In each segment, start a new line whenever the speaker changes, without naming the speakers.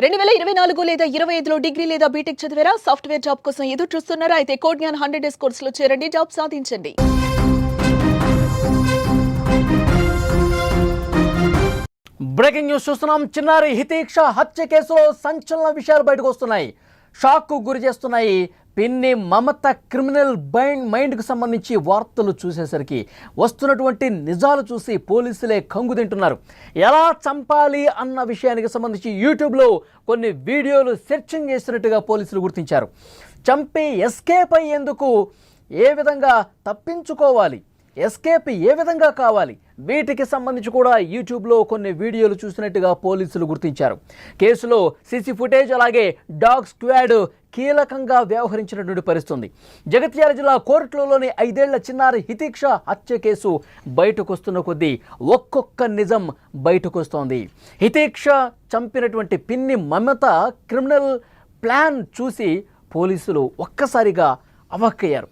2024 లేదా 25లో డిగ్రీ లేదా బీటెక్ చదివారా? సాఫ్ట్‌వేర్ జాబ్ కోసం ఎదురు చూస్తున్నారా? అయితే కోడ్ జ్ఞాన్ 100 డేస్ కోర్సులో చేరండి, జాబ్ సాధించండి.
బ్రేకింగ్ న్యూస్ చూస్తున్నాం. చిన్నారి హితీక్ష హత్య కేసులో సంచలన విషయాలు బయటకు వస్తున్నాయి. షాక్కు గురి చేస్తున్నాయి. పిన్ని మమత క్రిమినల్ మైండ్కు సంబంధించి వార్తలు చూసేసరికి వస్తున్నటువంటి నిజాలు చూసి పోలీసులే కంగు తింటున్నారు. ఎలా చంపాలి అన్న విషయానికి సంబంధించి యూట్యూబ్లో కొన్ని వీడియోలు సెర్చింగ్ చేసినట్టుగా పోలీసులు గుర్తించారు. చంపి ఎస్కేప్ అయ్యేందుకు ఏ విధంగా తప్పించుకోవాలి, ఎస్కేప్ ఏ విధంగా కావాలి, వీటికి సంబంధించి కూడా యూట్యూబ్లో కొన్ని వీడియోలు చూసినట్టుగా పోలీసులు గుర్తించారు. కేసులో సీసీ ఫుటేజ్ అలాగే డాగ్ స్క్వాడ్ కీలకంగా వ్యవహరించినటువంటి పరిస్థితుంది. జగిత్యాల జిల్లా కోర్టులోని 5 ఏళ్ల చిన్నారి హితీక్ష హత్య కేసు బయటకు వస్తున్న కొద్దీ ఒక్కొక్క నిజం బయటకు వస్తోంది. హితీక్ష చంపినటువంటి పిన్ని మమత క్రిమినల్ ప్లాన్ చూసి పోలీసులు ఒక్కసారిగా అవాక్కయ్యారు.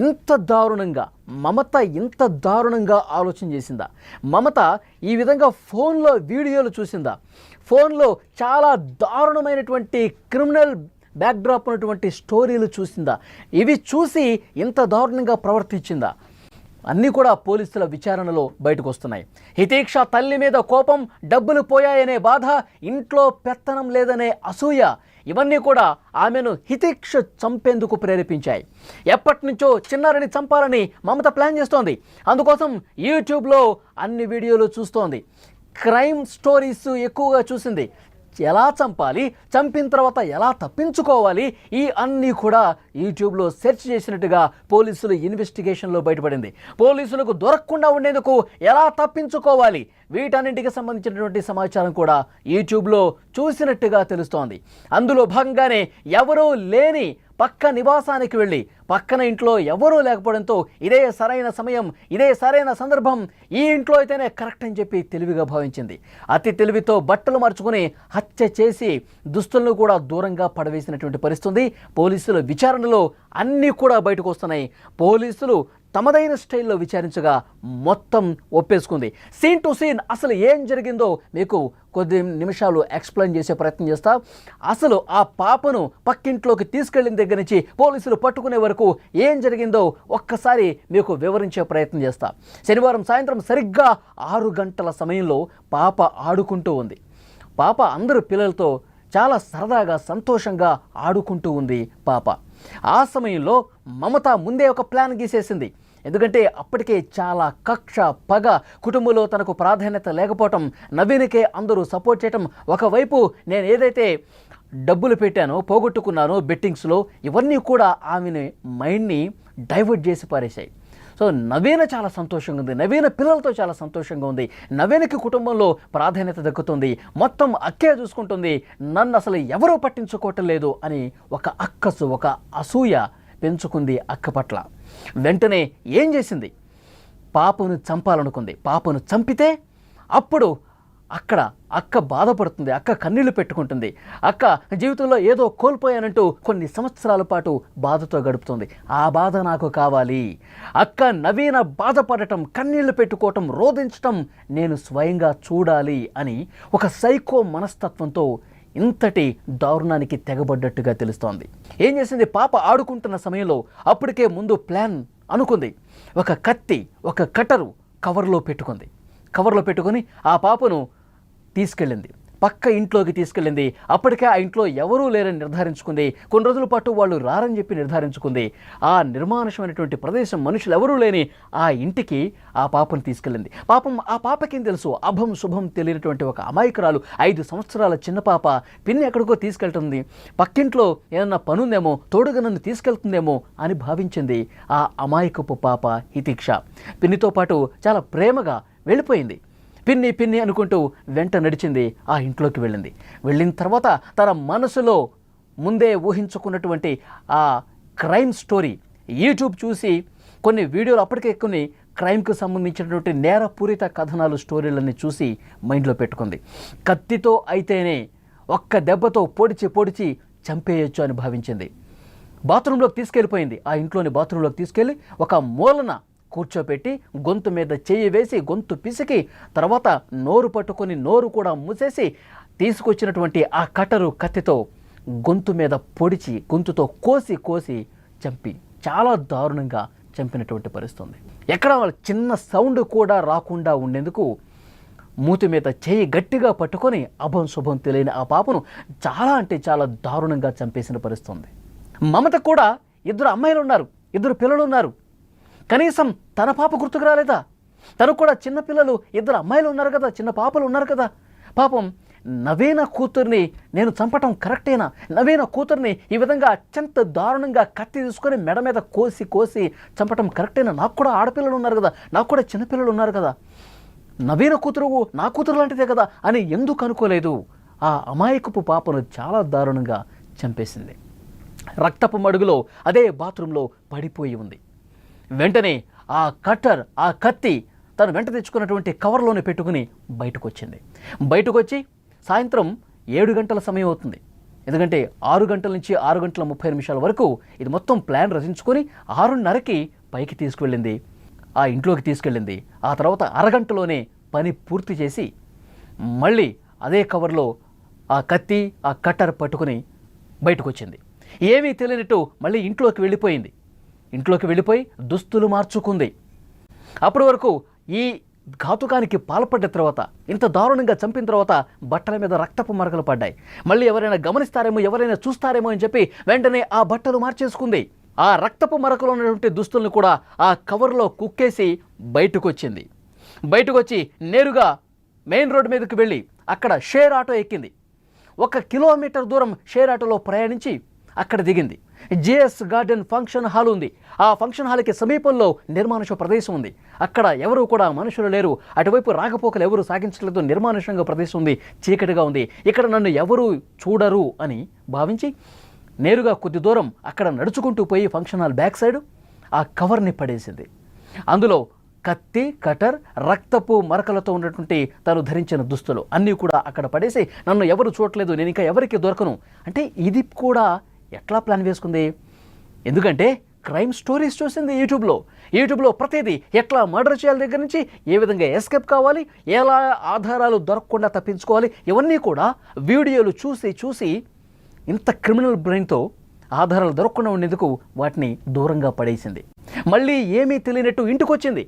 ఇంత దారుణంగా ఆలోచన చేసిందా? మమత ఈ విధంగా ఫోన్లో వీడియోలు చూసిందా? ఫోన్లో చాలా దారుణమైనటువంటి క్రిమినల్ బ్యాక్డ్రాప్ ఉన్నటువంటి స్టోరీలు చూసిందా? ఇవి చూసి ఇంత దారుణంగా ప్రవర్తించిందా? అన్నీ కూడా పోలీసుల విచారణలో బయటకు వస్తున్నాయి. హితీక్ష తల్లి మీద కోపం, డబ్బులు పోయాయనే బాధ, ఇంట్లో పెత్తనం లేదనే అసూయ, ఇవన్నీ కూడా ఆమెను హితీక్ష చంపేందుకు ప్రేరేపించాయి. ఎప్పటి నుంచో చిన్నారిని చంపాలని మమత ప్లాన్ చేస్తోంది. అందుకోసం యూట్యూబ్లో అన్ని వీడియోలు చూస్తోంది. క్రైమ్ స్టోరీస్ ఎక్కువగా చూసింది. ఎలా చంపాలి, చంపిన తర్వాత ఎలా తప్పించుకోవాలి, ఈ అన్నీ కూడా యూట్యూబ్లో సెర్చ్ చేసినట్టుగా పోలీసులు ఇన్వెస్టిగేషన్లో బయటపడింది. పోలీసులకు దొరకకుండా ఉండేందుకు ఎలా తప్పించుకోవాలి, వీటన్నింటికి సంబంధించినటువంటి సమాచారం కూడా యూట్యూబ్లో చూసినట్టుగా తెలుస్తోంది. అందులో భాగంగానే ఎవరూ లేని పక్క నివాసానికి వెళ్ళి పక్కన ఇంట్లో ఎవరూ లేకపోవడంతో ఇదే సరైన సమయం, ఇదే సరైన సందర్భం, ఈ ఇంట్లో అయితేనే కరెక్ట్ అని చెప్పి తెలివిగా భావించింది. అతి తెలివితో బట్టలు మార్చుకుని హత్య చేసి దుస్తులను కూడా దూరంగా పడవేసినటువంటి పరిస్థితి. పోలీసుల విచారణలో అన్నీ కూడా బయటకు వస్తున్నాయి. పోలీసులు తమదైన స్టైల్లో విచారించగా మొత్తం ఒప్పేసుకుంది. సీన్ టు సీన్ అసలు ఏం జరిగిందో మీకు కొద్ది నిమిషాలు ఎక్స్ప్లెయిన్ చేసే ప్రయత్నం చేస్తా. అసలు ఆ పాపను పక్కింట్లోకి తీసుకెళ్లిన దగ్గర నుంచి పోలీసులు పట్టుకునే వరకు ఏం జరిగిందో ఒక్కసారి మీకు వివరించే ప్రయత్నం చేస్తా. శనివారం సాయంత్రం సరిగ్గా 6 గంటల సమయంలో పాప ఆడుకుంటూ ఉంది. పాప అందరు పిల్లలతో చాలా సరదాగా సంతోషంగా ఆడుకుంటూ ఉంది పాప. ఆ సమయంలో మమత ముందే ఒక ప్లాన్ గీసేసింది. ఎందుకంటే అప్పటికే చాలా కక్ష, పగ, కుటుంబంలో తనకు ప్రాధాన్యత లేకపోవటం, నవీన్కే అందరూ సపోర్ట్ చేయటం, ఒకవైపు నేను ఏదైతే డబ్బులు పెట్టానో, పోగొట్టుకున్నానో బెట్టింగ్స్లో, ఇవన్నీ కూడా ఆమెని మైండ్ని డైవర్ట్ చేసి పారేశాయి. సో నవీన చాలా సంతోషంగా ఉంది, నవీన పిల్లలతో చాలా సంతోషంగా ఉంది, నవీనకి కుటుంబంలో ప్రాధాన్యత దక్కుతుంది, మొత్తం అక్కే చూసుకుంటుంది, నన్ను అసలు ఎవరూ పట్టించుకోవటం లేదు అని ఒక అక్కసు, ఒక అసూయ పెంచుకుంది అక్క పట్ల. వెంటనే ఏం చేసింది? పాపను చంపాలనుకుంది. పాపను చంపితే అప్పుడు అక్క బాధపడుతుంది, అక్క కన్నీళ్లు పెట్టుకుంటుంది. అక్క జీవితంలో ఏదో కోల్పోయానంటూ కొన్ని సంవత్సరాల పాటు బాధతో గడుపుతుంది. ఆ బాధ నాకు కావాలి. అక్క నవీన బాధపడటం, కన్నీళ్లు పెట్టుకోవటం, రోధించటం నేను స్వయంగా చూడాలి అని ఒక సైకో మనస్తత్వంతో ఇంతటి దారుణానికి తెగబడ్డట్టుగా తెలుస్తోంది. ఏం చేసింది? పాప ఆడుకుంటున్న సమయంలో అప్పటికే ముందు ప్లాన్ అనుకుంది. ఒక కత్తి, ఒక కట్టరు కవర్లో పెట్టుకొని ఆ పాపను తీసుకెళ్ళింది, పక్క ఇంట్లోకి తీసుకెళ్ళింది. అప్పటికే ఆ ఇంట్లో ఎవరూ లేరని నిర్ధారించుకుంది. కొన్ని రోజుల పాటు వాళ్ళు రారని చెప్పి నిర్ధారించుకుంది. ఆ నిర్మానుషమైనటువంటి ప్రదేశం, మనుషులు ఎవరూ లేని ఆ ఇంటికి ఆ పాపను తీసుకెళ్ళింది. పాపం ఆ పాపకేం తెలుసు? అభం శుభం తెలియనటువంటి ఒక అమాయకురాలు, 5 సంవత్సరాల చిన్న పాప. పిన్ని ఎక్కడికో తీసుకెళ్తుంది, పక్కింట్లో ఏదన్నా పనుందేమో, తోడుగా నన్ను తీసుకెళ్తుందేమో అని భావించింది ఆ అమాయకపు పాప హితీక్ష. పిన్నితో పాటు చాలా ప్రేమగా వెళ్ళిపోయింది. పిన్ని అనుకుంటూ వెంట నడిచింది, ఆ ఇంట్లోకి వెళ్ళిన తర్వాత తన మనసులో ముందే ఊహించుకున్నటువంటి ఆ క్రైమ్ స్టోరీ యూట్యూబ్ చూసి కొన్ని వీడియోలు, అప్పటికే కొన్ని క్రైమ్కి సంబంధించినటువంటి నేరపూరిత కథనాలు, స్టోరీలన్నీ చూసి మైండ్లో పెట్టుకుంది. కత్తితో అయితేనే ఒక్క దెబ్బతో పొడిచి చంపేయచ్చు అని భావించింది. బాత్రూంలోకి తీసుకెళ్ళిపోయింది. ఆ ఇంట్లోని బాత్రూంలోకి తీసుకెళ్ళి ఒక మూలన కూర్చోపెట్టి గొంతు మీద చెయ్యి వేసి గొంతు పిసికి తర్వాత నోరు పట్టుకొని నోరు కూడా మూసేసి తీసుకొచ్చినటువంటి ఆ కట్టరు కత్తితో గొంతు మీద పొడిచి గొంతుతో కోసి కోసి చంపి చాలా దారుణంగా చంపినటువంటి పరిస్థితి ఉంది. ఎక్కడ చిన్న సౌండ్ కూడా రాకుండా ఉండేందుకు మూతి మీద చేయి గట్టిగా పట్టుకొని అభం శుభం తెలియని ఆ పాపను చాలా అంటే చాలా దారుణంగా చంపేసిన పరిస్థితి ఉంది. మమత కూడా 2 అమ్మాయిలు ఉన్నారు, 2 పిల్లలు ఉన్నారు. కనీసం తన పాప గుర్తుకు రాలేదా? తను కూడా చిన్న పిల్లలు 2 అమ్మాయిలు ఉన్నారు కదా, చిన్న పాపలు ఉన్నారు కదా. పాపం నవీన కూతుర్ని నేను చంపటం కరెక్టేనా? నవీన కూతుర్ని ఈ విధంగా అత్యంత దారుణంగా కత్తి తీసుకొని మెడ మీద కోసి కోసి చంపటం కరెక్టేనా? నాకు కూడా ఆడపిల్లలు ఉన్నారు కదా, నాకు కూడా చిన్నపిల్లలు ఉన్నారు కదా, నవీన కూతురు నా కూతురు లాంటిదే కదా అని ఎందుకు అనుకోలేదు? ఆ అమాయకపు పాపను చాలా దారుణంగా చంపేసింది. రక్తపు మడుగులో అదే బాత్రూంలో పడిపోయి ఉంది. వెంటనే ఆ కట్టర్, ఆ కత్తి తను వెంట తెచ్చుకున్నటువంటి కవర్లోనే పెట్టుకుని బయటకు వచ్చింది. బయటకు వచ్చి సాయంత్రం 7 గంటల సమయం అవుతుంది. ఎందుకంటే 6 గంటల నుంచి 6 గంటల 30 నిమిషాల వరకు ఇది మొత్తం ప్లాన్ రచించుకొని 6:30కి పైకి తీసుకువెళ్ళింది, ఆ ఇంట్లోకి తీసుకెళ్ళింది. ఆ తర్వాత అరగంటలోనే పని పూర్తి చేసి మళ్ళీ అదే కవర్లో ఆ కత్తి, ఆ కట్టర్ పట్టుకుని బయటకు వచ్చింది. ఏమీ తెలియనట్టు మళ్ళీ ఇంట్లోకి వెళ్ళిపోయింది. ఇంట్లోకి వెళ్ళిపోయి దుస్తులు మార్చుకుంది. అప్పటి వరకు ఈ ఘాతుకానికి పాల్పడ్డ తర్వాత, ఇంత దారుణంగా చంపిన తర్వాత బట్టల మీద రక్తపు మరకలు పడ్డాయి. మళ్ళీ ఎవరైనా గమనిస్తారేమో, ఎవరైనా చూస్తారేమో అని చెప్పి వెంటనే ఆ బట్టలు మార్చేసుకుంది. ఆ రక్తపు మరకలు ఉన్నటువంటి దుస్తులను కూడా ఆ కవర్లో కుక్కేసి బయటకు వచ్చింది. బయటకు వచ్చి నేరుగా మెయిన్ రోడ్డు మీదకి వెళ్ళి అక్కడ షేర్ ఆటో ఎక్కింది. 1 కిలోమీటర్ దూరం షేర్ ఆటోలో ప్రయాణించి అక్కడ దిగింది. జేఎస్ గార్డెన్ ఫంక్షన్ హాల్ ఉంది. ఆ ఫంక్షన్ హాల్కి సమీపంలో నిర్మానుష ప్రదేశం ఉంది. అక్కడ ఎవరు కూడా మనుషులు లేరు, అటువైపు రాకపోకలు ఎవరు సాగించలేదు, నిర్మానుషంగా ప్రదేశం ఉంది, చీకటిగా ఉంది, ఇక్కడ నన్ను ఎవరు చూడరు అని భావించి నేరుగా కొద్ది దూరం అక్కడ నడుచుకుంటూ పోయి ఫంక్షన్ హాల్ బ్యాక్ సైడ్ ఆ కవర్ని పడేసింది. అందులో కత్తి, కటర్, రక్తపు మరకలతో ఉన్నటువంటి తను ధరించిన దుస్తులు అన్నీ కూడా అక్కడ పడేసి నన్ను ఎవరు చూడలేదు, నేను ఇంకా ఎవరికి దొరకను అంటే ఇది కూడా ఎట్లా ప్లాన్ వేసుకుంది? ఎందుకంటే క్రైమ్ స్టోరీస్ చూసింది యూట్యూబ్లో ప్రతిదీ ఎట్లా మర్డర్ చేయాలి దగ్గర నుంచి ఏ విధంగా ఎస్కేప్ కావాలి, ఎలా ఆధారాలు దొరకకుండా తప్పించుకోవాలి, ఇవన్నీ కూడా వీడియోలు చూసి ఇంత క్రిమినల్ బ్రెయిన్తో ఆధారాలు దొరకకుండా ఉండేందుకు వాటిని దూరంగా పడేసింది. మళ్ళీ ఏమీ తెలియనట్టు ఇంటికి వచ్చింది.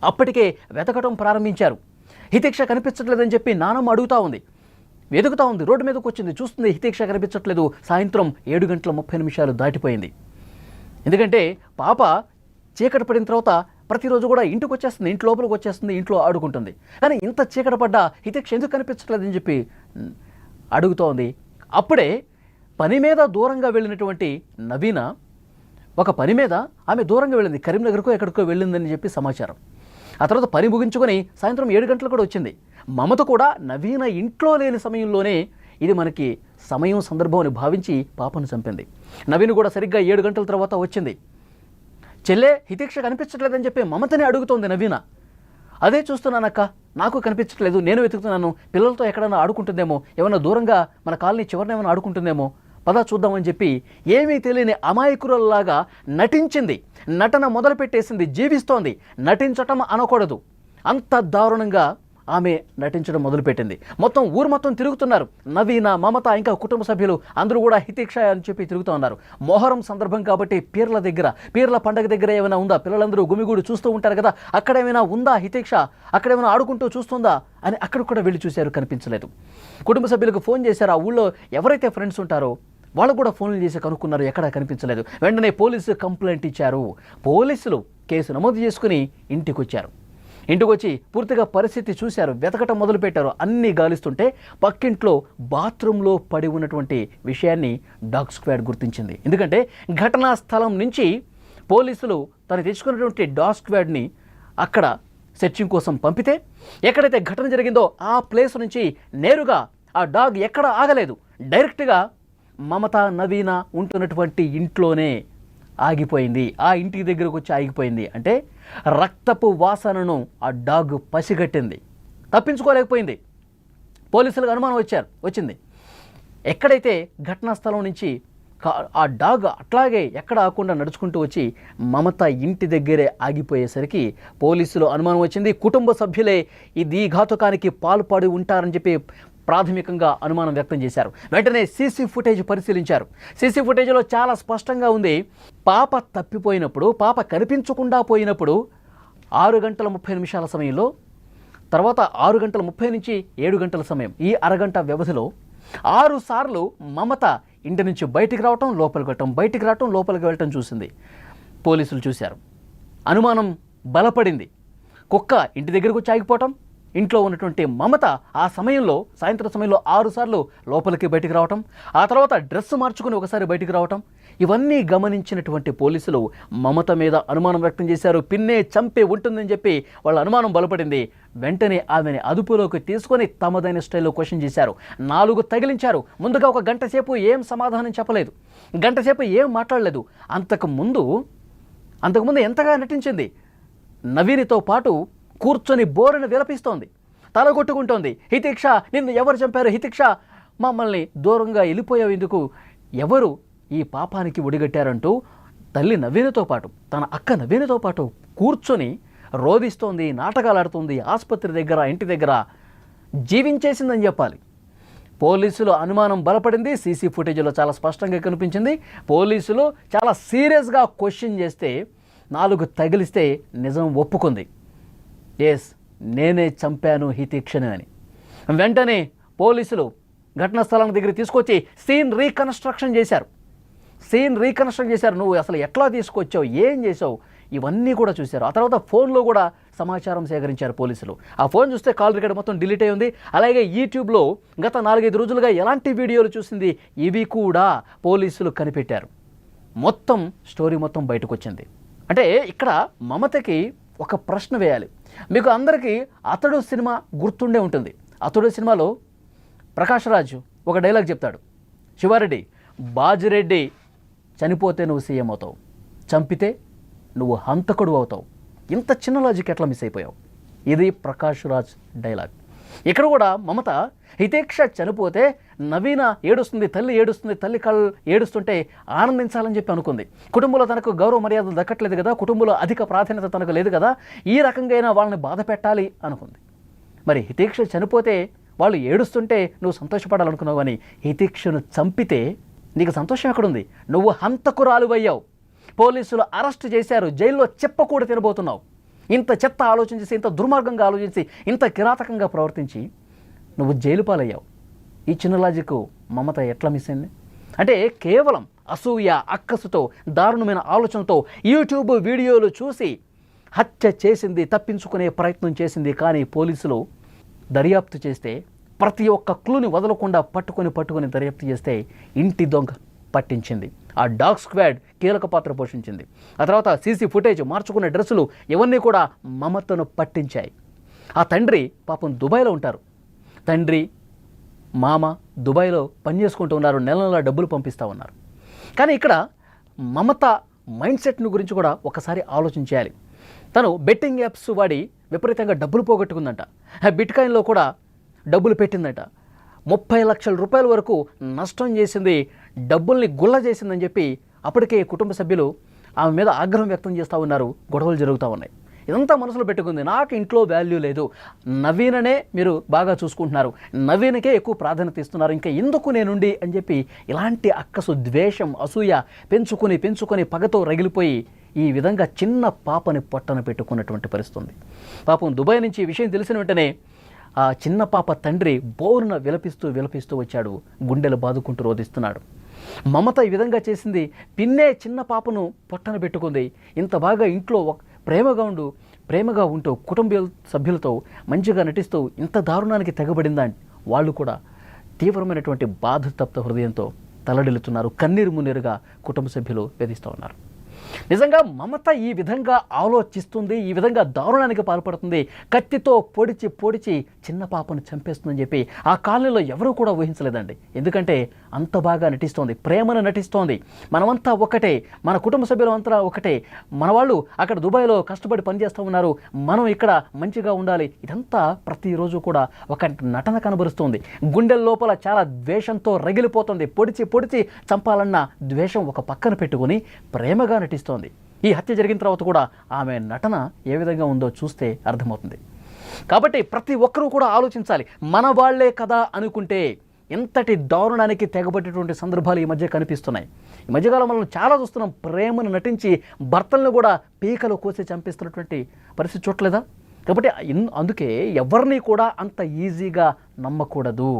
అప్పటికే వెతకటం ప్రారంభించారు. హితేక్ష కనిపించట్లేదని చెప్పి నానమ్మ అడుగుతూ ఉంది, వెతుకుతూ ఉంది. రోడ్డు మీదకి వచ్చింది, చూస్తుంది హితేక్ష కనిపించట్లేదు. సాయంత్రం 7 గంటల 30 నిమిషాలు దాటిపోయింది. ఎందుకంటే పాప చీకటి పడిన తర్వాత ప్రతిరోజు కూడా ఇంటికి వచ్చేస్తుంది, ఇంటి లోపలికి వచ్చేస్తుంది, ఇంట్లో ఆడుకుంటుంది. కానీ ఇంత చీకటి పడ్డా హితేక్ష ఎందుకు కనిపించట్లేదని చెప్పి అడుగుతూ ఉంది. అప్పుడే పని మీద దూరంగా వెళ్ళినటువంటి నవీన ఒక పని మీద ఆమె దూరంగా వెళ్ళింది, కరీంనగర్కో ఎక్కడికో వెళ్ళిందని చెప్పి సమాచారం. ఆ తర్వాత పని ముగించుకొని సాయంత్రం 7 గంటలకు కూడా వచ్చింది. మమత కూడా నవీన ఇంట్లో లేని సమయంలోనే ఇది మనకి సమయం సందర్భం అని భావించి పాపను చంపింది. నవీన కూడా సరిగ్గా 7 గంటల తర్వాత వచ్చింది. చెల్లె హితేక్ష కనిపించట్లేదని చెప్పి మమతని అడుగుతోంది నవీన. అదే చూస్తున్నానక్క, నాకు కనిపించట్లేదు, నేను వెతుకుతున్నాను, పిల్లలతో ఎక్కడైనా ఆడుకుంటుందేమో, ఏమైనా దూరంగా మన కాలనీ చివరిన ఏమైనా ఆడుకుంటుందేమో, పద చూద్దామని చెప్పి ఏమీ తెలియని అమాయకురాల్లాగా నటించింది. నటన మొదలుపెట్టేసింది, జీవిస్తోంది. నటించటం అనకూడదు, అంత దారుణంగా ఆమె నటించడం మొదలుపెట్టింది. మొత్తం ఊరు మొత్తం తిరుగుతున్నారు. నవీన, మమత, ఇంకా కుటుంబ సభ్యులు అందరూ కూడా హితేక్ష అని చెప్పి తిరుగుతూ ఉన్నారు. మొహరం సందర్భం కాబట్టి పీర్ల పండగ దగ్గర ఏమైనా ఉందా, పిల్లలందరూ గుమిగూడు చూస్తూ ఉంటారు కదా, అక్కడ ఏమైనా ఉందా హితేక్ష, అక్కడేమైనా ఆడుకుంటూ చూస్తుందా అని అక్కడ కూడా వెళ్ళి చూశారు, కనిపించలేదు. కుటుంబ సభ్యులకు ఫోన్ చేశారు. ఆ ఊళ్ళో ఎవరైతే ఫ్రెండ్స్ ఉంటారో వాళ్ళు కూడా ఫోన్లు చేసి కనుక్కున్నారు, ఎక్కడా కనిపించలేదు. వెంటనే పోలీసు కంప్లైంట్ ఇచ్చారు. పోలీసులు కేసు నమోదు చేసుకుని ఇంటికి వచ్చారు. ఇంటికి వచ్చి పూర్తిగా పరిస్థితి చూశారు, వెతకటం మొదలుపెట్టారు. అన్నీ గాలిస్తుంటే పక్కింట్లో బాత్రూంలో పడి ఉన్నటువంటి విషయాన్ని డాగ్ స్క్వాడ్ గుర్తించింది. ఎందుకంటే ఘటనా స్థలం నుంచి పోలీసులు తను తెచ్చుకున్నటువంటి డాగ్ స్క్వాడ్ని అక్కడ సెర్చింగ్ కోసం పంపితే ఎక్కడైతే ఘటన జరిగిందో ఆ ప్లేస్ నుంచి నేరుగా ఆ డాగ్ ఎక్కడ ఆగలేదు, డైరెక్ట్గా మమత, నవీన ఉంటున్నటువంటి ఇంట్లోనే ఆగిపోయింది. ఆ ఇంటి దగ్గరకు వచ్చి ఆగిపోయింది. అంటే రక్తపు వాసనను ఆ డాగ్ పసిగట్టింది, తప్పించుకోలేకపోయింది. పోలీసులకు అనుమానం వచ్చింది. ఎక్కడైతే ఘటనా స్థలం నుంచి ఆ డాగ్ అట్లాగే ఎక్కడ ఆకుండా నడుచుకుంటూ వచ్చి మమత ఇంటి దగ్గరే ఆగిపోయేసరికి పోలీసులు అనుమానం వచ్చింది. కుటుంబ సభ్యులే ఈ ఘాతుకానికి పాల్పడి ఉంటారని చెప్పి ప్రాథమికంగా అనుమానం వ్యక్తం చేశారు. వెంటనే సీసీ ఫుటేజ్ పరిశీలించారు. సీసీ ఫుటేజ్లో చాలా స్పష్టంగా ఉంది, పాప తప్పిపోయినప్పుడు, పాప కనిపించకుండా పోయినప్పుడు 6 గంటల 30 నిమిషాల సమయంలో, తర్వాత 6 గంటల 30 నుంచి 7 గంటల సమయం, ఈ అరగంట వ్యవధిలో 6 సార్లు మమత ఇంటి నుంచి బయటికి రావటం, లోపలికి వెళ్ళటం, బయటికి రావటం, లోపలికి వెళ్ళటం చూసింది. పోలీసులు చూశారు. అనుమానం బలపడింది. కుక్క ఇంటి దగ్గరకు వచ్చి ఆగిపోవటం, ఇంట్లో ఉన్నటువంటి మమత ఆ సమయంలో, సాయంత్రం సమయంలో 6 సార్లు లోపలికి బయటికి రావటం, ఆ తర్వాత డ్రెస్ మార్చుకుని ఒకసారి బయటికి రావటం, ఇవన్నీ గమనించినటువంటి పోలీసులు మమత మీద అనుమానం వ్యక్తం చేశారు. పిన్నే చంపి ఉంటుందని చెప్పి వాళ్ళ అనుమానం బలపడింది. వెంటనే ఆమెని అదుపులోకి తీసుకొని తమదైన స్టైల్లో క్వశ్చన్ చేశారు. 4 తగిలించారు. ముందుగా ఒక గంట సేపు ఏం సమాధానం చెప్పలేదు, గంట సేపు ఏం మాట్లాడలేదు. అంతకుముందు ఎంతగా నటించింది. నవీనితో పాటు కూర్చొని బోరును విలపిస్తోంది, తలగొట్టుకుంటోంది. హితిక్ష, నిన్ను ఎవరు చంపారు? హితిక్ష, మమ్మల్ని దూరంగా వెళ్ళిపోయావు ఎందుకు? ఎవరు ఈ పాపానికి ఒడిగట్టారంటూ తల్లి నవీనతో పాటు, తన అక్క నవీనతో పాటు కూర్చొని రోధిస్తోంది, నాటకాలు ఆడుతుంది. ఆసుపత్రి దగ్గర, ఇంటి దగ్గర జీవించేసిందని చెప్పాలి. పోలీసులు అనుమానం బలపడింది. సీసీ ఫుటేజ్లో చాలా స్పష్టంగా కనిపించింది. పోలీసులు చాలా సీరియస్గా క్వశ్చన్ చేస్తే 4 తగిలిస్తే నిజం ఒప్పుకుంది. ఎస్, నేనే చంపాను హితిక్షను అని. వెంటనే పోలీసులు ఘటనా స్థలం దగ్గర తీసుకొచ్చి సీన్ రీకన్స్ట్రక్షన్ చేశారు. నువ్వు అసలు ఎట్లా తీసుకొచ్చావు, ఏం చేసావు, ఇవన్నీ కూడా చూశారు. ఆ తర్వాత ఫోన్లో కూడా సమాచారం సేకరించారు పోలీసులు. ఆ ఫోన్ చూస్తే కాల్ రికార్డ్ మొత్తం డిలీట్ అయి ఉంది. అలాగే యూట్యూబ్లో గత 4-5 రోజులుగా ఎలాంటి వీడియోలు చూసింది, ఇవి కూడా పోలీసులు కనిపెట్టారు. మొత్తం స్టోరీ మొత్తం బయటకు వచ్చింది. అంటే ఇక్కడ మమతకి ఒక ప్రశ్న వేయాలి. మీకు అందరికీ అతడు సినిమా గుర్తుండే ఉంటుంది. అతడు సినిమాలో ప్రకాష్ రాజ్ ఒక డైలాగ్ చెప్తాడు, శివారెడ్డి, బాజిరెడ్డి చనిపోతే నువ్వు సీఎం అవుతావు, చంపితే నువ్వు హంతకుడు అవుతావు. ఇంత చిన్న లాజిక్ ఎట్లా మిస్ అయిపోయావు? ఇది ప్రకాష్ రాజ్ డైలాగ్. ఇక్కడ కూడా మమత హితేక్ష చనిపోతే నవీన ఏడుస్తుంది, తల్లి కళ్ళు ఏడుస్తుంటే ఆనందించాలని చెప్పి అనుకుంది. కుటుంబంలో తనకు గౌరవ మర్యాదలు దక్కట్లేదు కదా, కుటుంబంలో అధిక ప్రాధాన్యత తనకు లేదు కదా, ఈ రకంగా వాళ్ళని బాధ పెట్టాలి అనుకుంది. మరి హితేక్ష చనిపోతే వాళ్ళు ఏడుస్తుంటే నువ్వు సంతోషపడాలనుకున్నావు, అని హితేక్షను చంపితే నీకు సంతోషం ఎక్కడుంది? నువ్వు హంతకురాలువయ్యావు. పోలీసులు అరెస్ట్ చేశారు, జైల్లో చెప్పకూడదు తినబోతున్నావు. ఇంత చెత్త ఆలోచించి, ఇంత దుర్మార్గంగా ఆలోచించి, ఇంత కిరాతకంగా ప్రవర్తించి నువ్వు జైలు పాలయ్యావు. ఈ చిన్న లాజిక్ మమత ఎట్లా మిస్ అయింది? అంటే కేవలం అసూయ, అక్కసుతో, దారుణమైన ఆలోచనతో యూట్యూబ్ వీడియోలు చూసి హత్య చేసింది, తప్పించుకునే ప్రయత్నం చేసింది. కానీ పోలీసులు దర్యాప్తు చేస్తే ప్రతి ఒక్క క్లూని వదలకుండా పట్టుకొని దర్యాప్తు చేస్తే ఇంటి దొంగ పట్టించింది. ఆ డాగ్ స్క్వాడ్ కీలక పాత్ర పోషించింది. ఆ తర్వాత సీసీ ఫుటేజ్, మార్చుకున్న డ్రెస్సులు ఇవన్నీ కూడా మమతను పట్టించాయి. ఆ తండ్రి పాపం దుబాయ్లో ఉంటారు. తండ్రి, మామ దుబాయ్లో పనిచేసుకుంటూ ఉన్నారు, నెల డబ్బులు పంపిస్తూ ఉన్నారు. కానీ ఇక్కడ మమత మైండ్ సెట్ను గురించి కూడా ఒకసారి ఆలోచించాలి. తను బెట్టింగ్ యాప్స్ వాడి విపరీతంగా డబ్బులు పోగొట్టుకుందంట. బిట్కాయిన్లో కూడా డబ్బులు పెట్టిందట. 30 లక్షల రూపాయల వరకు నష్టం చేసింది, డబ్బుల్ని గుల్ల చేసిందని చెప్పి అప్పటికే కుటుంబ సభ్యులు ఆమె మీద ఆగ్రహం వ్యక్తం చేస్తూ ఉన్నారు. గొడవలు జరుగుతూ ఉన్నాయి. ఇదంతా మనసులో పెట్టుకుంది. నాకు ఇంట్లో వాల్యూ లేదు, నవీననే మీరు బాగా చూసుకుంటున్నారు, నవీనకే ఎక్కువ ప్రాధాన్యత ఇస్తున్నారు, ఇంకా ఎందుకు నేనుండి అని చెప్పి ఇలాంటి అక్కసు, ద్వేషం, అసూయ పెంచుకొని పగతో రగిలిపోయి ఈ విధంగా చిన్న పాపని పొట్టన పెట్టుకున్నటువంటి పరిస్థితి. పాపం దుబాయ్ నుంచి ఈ విషయం తెలిసిన వెంటనే ఆ చిన్న పాప తండ్రి బోరున విలపిస్తూ వచ్చాడు, గుండెలు బాదుకుంటూ రోధిస్తున్నాడు. మమత ఈ విధంగా చేసింది, పిన్నే చిన్న పాపను పొట్టన పెట్టుకుంది. ఇంత బాగా ఇంట్లో ప్రేమగా ఉంటూ కుటుంబ సభ్యులతో మంచిగా నటిస్తూ ఇంత దారుణానికి తెగబడిందా? వాళ్ళు కూడా తీవ్రమైనటువంటి బాధతప్త హృదయంతో తలడిల్లుతున్నారు. కన్నీరు మున్నీరుగా కుటుంబ సభ్యులు వేధిస్తూ ఉన్నారు. నిజంగా మమత ఈ విధంగా ఆలోచిస్తుంది, ఈ విధంగా దారుణానికి పాల్పడుతుంది, కత్తితో పొడిచి చిన్న పాపను చంపేస్తుందని చెప్పి ఆ కాలనీలో ఎవరూ కూడా ఊహించలేదండి. ఎందుకంటే అంత బాగా నటిస్తోంది, ప్రేమను నటిస్తోంది. మనమంతా ఒకటే, మన కుటుంబ సభ్యులు అంతా ఒకటే, మన వాళ్ళు అక్కడ దుబాయ్లో కష్టపడి పనిచేస్తూ ఉన్నారు, మనం ఇక్కడ మంచిగా ఉండాలి. ఇదంతా ప్రతిరోజు కూడా ఒక నటన కనబరుస్తుంది. గుండెల లోపల చాలా ద్వేషంతో రగిలిపోతుంది. పొడిచి చంపాలన్న ద్వేషం ఒక పక్కన పెట్టుకుని ప్రేమగా నటిస్తోంది. ఈ హత్య జరిగిన తర్వాత కూడా ఆమె నటన ఏ విధంగా ఉందో చూస్తే అర్థమవుతుంది. కాబట్టి ప్రతి ఒక్కరూ కూడా ఆలోచించాలి. మన వాళ్ళే కదా అనుకుంటే ఎంతటి దారుణానికి తెగబట్టేటువంటి సందర్భాలు ఈ మధ్య కనిపిస్తున్నాయి. ఈ మధ్యకాలం మనం చాలా చూస్తున్నాం. ప్రేమను నటించి భర్తలను కూడా పీకలు కోసి చంపిస్తున్నటువంటి పరిస్థితి చూడలేదా? కాబట్టి అందుకే ఎవరిని కూడా అంత ఈజీగా నమ్మకూడదు.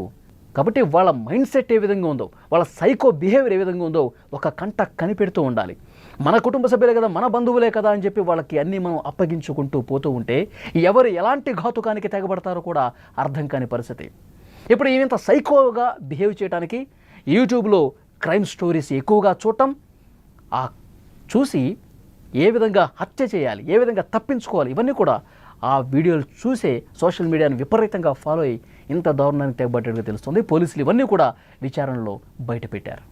కాబట్టి వాళ్ళ మైండ్ సెట్ ఏ విధంగా ఉందో, వాళ్ళ సైకో బిహేవియర్ ఏ విధంగా ఉందో ఒక కంట కనిపెడుతూ ఉండాలి. మన కుటుంబ సభ్యులే కదా, మన బంధువులే కదా అని చెప్పి వాళ్ళకి అన్నీ మనం అప్పగించుకుంటూ పోతూ ఉంటే ఎవరు ఎలాంటి ఘాతుకానికి తెగబడతారో కూడా అర్థం కాని పరిస్థితి. ఇప్పుడు ఈయంత సైకోగా బిహేవ్ చేయడానికి యూట్యూబ్లో క్రైమ్ స్టోరీస్ ఎక్కువగా చూడటం, చూసి ఏ విధంగా హత్య చేయాలి, ఏ విధంగా తప్పించుకోవాలి, ఇవన్నీ కూడా ఆ వీడియోలు చూసే సోషల్ మీడియాను విపరీతంగా ఫాలో అయ్యి ఇంత దారుణానికి తెగబట్టేట్టుగా తెలుస్తుంది. పోలీసులు ఇవన్నీ కూడా విచారణలో బయటపెట్టారు.